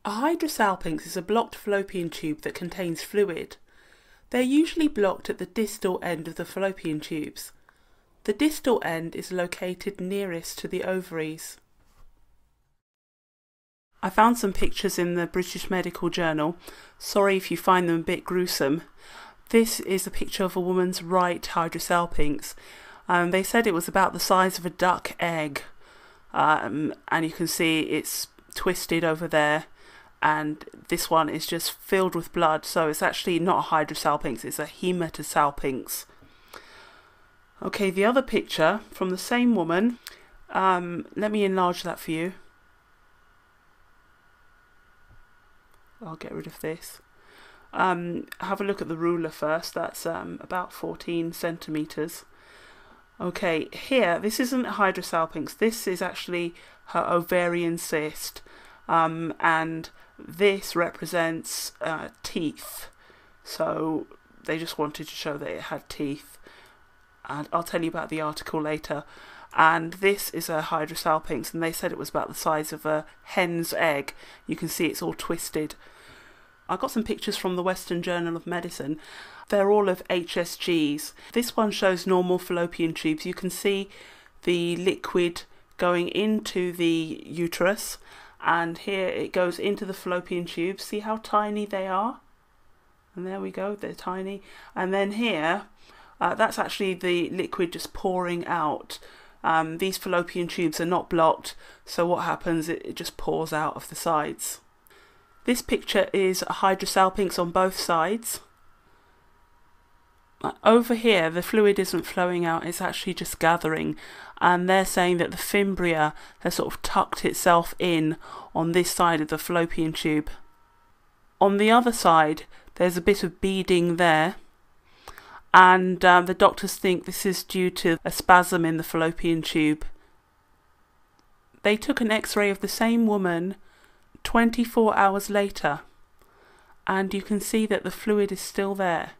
A hydrosalpinx is a blocked fallopian tube that contains fluid. They're usually blocked at the distal end of the fallopian tubes. The distal end is located nearest to the ovaries. I found some pictures in the British Medical Journal. Sorry if you find them a bit gruesome. This is a picture of a woman's right hydrosalpinx. They said it was about the size of a duck egg. And you can see it's twisted over there. And this one is just filled with blood, so it's actually not a hydrosalpinx, it's a hematosalpinx. Okay, the other picture from the same woman, let me enlarge that for you. I'll get rid of this. Have a look at the ruler first, that's about 14 centimetres. Okay, here, this isn't a hydrosalpinx, this is actually her ovarian cyst, and this represents teeth, so they just wanted to show that it had teeth, and I'll tell you about the article later. And this is a hydrosalpinx, and they said it was about the size of a hen's egg. You can see it's all twisted. I got some pictures from the Western Journal of Medicine. They're all of HSGs. This one shows normal fallopian tubes. You can see the liquid going into the uterus, and here it goes into the fallopian tubes. See how tiny they are? And there we go, they're tiny. And then here, that's actually the liquid just pouring out. These fallopian tubes are not blocked, so what happens, it just pours out of the sides. This picture is a hydrosalpinx on both sides. Over here, the fluid isn't flowing out, it's actually just gathering, and they're saying that the fimbria has sort of tucked itself in on this side of the fallopian tube. On the other side, there's a bit of beading there, and the doctors think this is due to a spasm in the fallopian tube. They took an X-ray of the same woman 24 hours later, and you can see that the fluid is still there.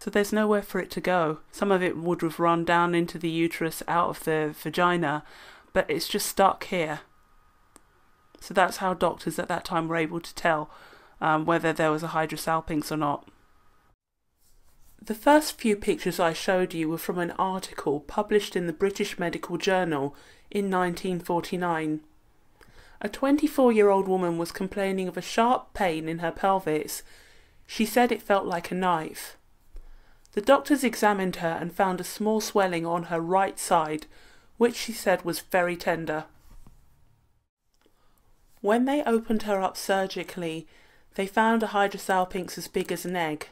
So there's nowhere for it to go. Some of it would have run down into the uterus out of the vagina, but it's just stuck here. So that's how doctors at that time were able to tell whether there was a hydrosalpinx or not. The first few pictures I showed you were from an article published in the British Medical Journal in 1949. A 24-year-old woman was complaining of a sharp pain in her pelvis. She said it felt like a knife. The doctors examined her and found a small swelling on her right side, which she said was very tender. When they opened her up surgically, they found a hydrosalpinx as big as an egg.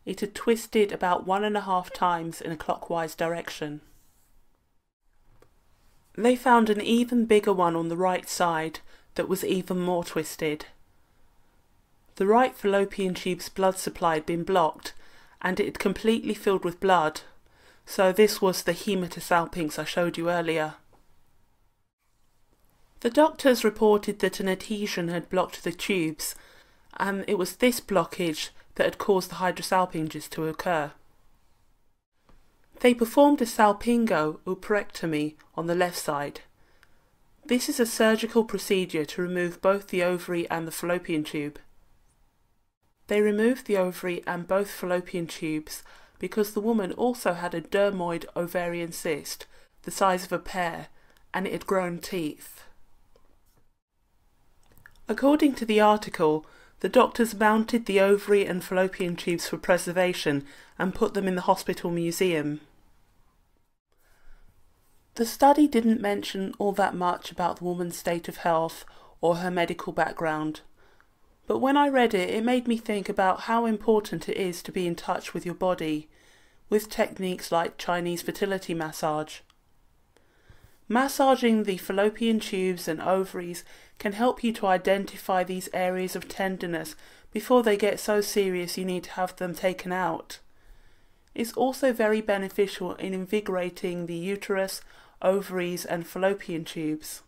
It had twisted about 1.5 times in a clockwise direction. They found an even bigger one on the right side that was even more twisted. The right fallopian tube's blood supply had been blocked, and it had completely filled with blood, so this was the hematosalpinx I showed you earlier. The doctors reported that an adhesion had blocked the tubes, and it was this blockage that had caused the hydrosalpinges to occur. They performed a salpingo-oophorectomy on the left side. This is a surgical procedure to remove both the ovary and the fallopian tube. They removed the ovary and both fallopian tubes because the woman also had a dermoid ovarian cyst, the size of a pear, and it had grown teeth. According to the article, the doctors mounted the ovary and fallopian tubes for preservation and put them in the hospital museum. The study didn't mention all that much about the woman's state of health or her medical background. But when I read it, it made me think about how important it is to be in touch with your body, with techniques like Chinese fertility massage. Massaging the fallopian tubes and ovaries can help you to identify these areas of tenderness before they get so serious you need to have them taken out. It's also very beneficial in invigorating the uterus, ovaries and fallopian tubes.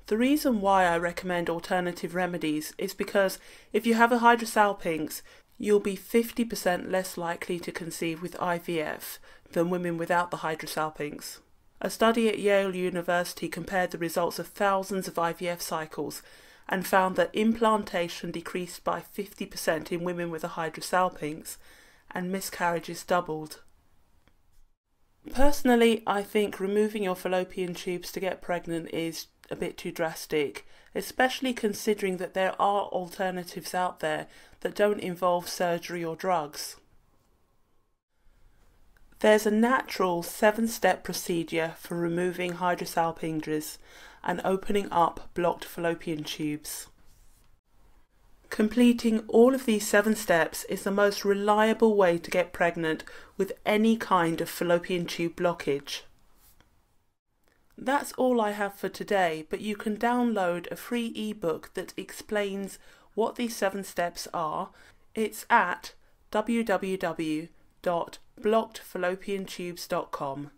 The reason why I recommend alternative remedies is because if you have a hydrosalpinx, you'll be 50% less likely to conceive with IVF than women without the hydrosalpinx. A study at Yale University compared the results of thousands of IVF cycles and found that implantation decreased by 50% in women with a Hydrosalpinx and miscarriages doubled. Personally, I think removing your fallopian tubes to get pregnant is a bit too drastic, especially considering that there are alternatives out there that don't involve surgery or drugs. There's a natural 7-step procedure for removing Hydrosalpinxes and opening up blocked fallopian tubes. Completing all of these 7 steps is the most reliable way to get pregnant with any kind of fallopian tube blockage. That's all I have for today, but you can download a free ebook that explains what these 7 steps are. It's at www.blockedfallopiantubes.com.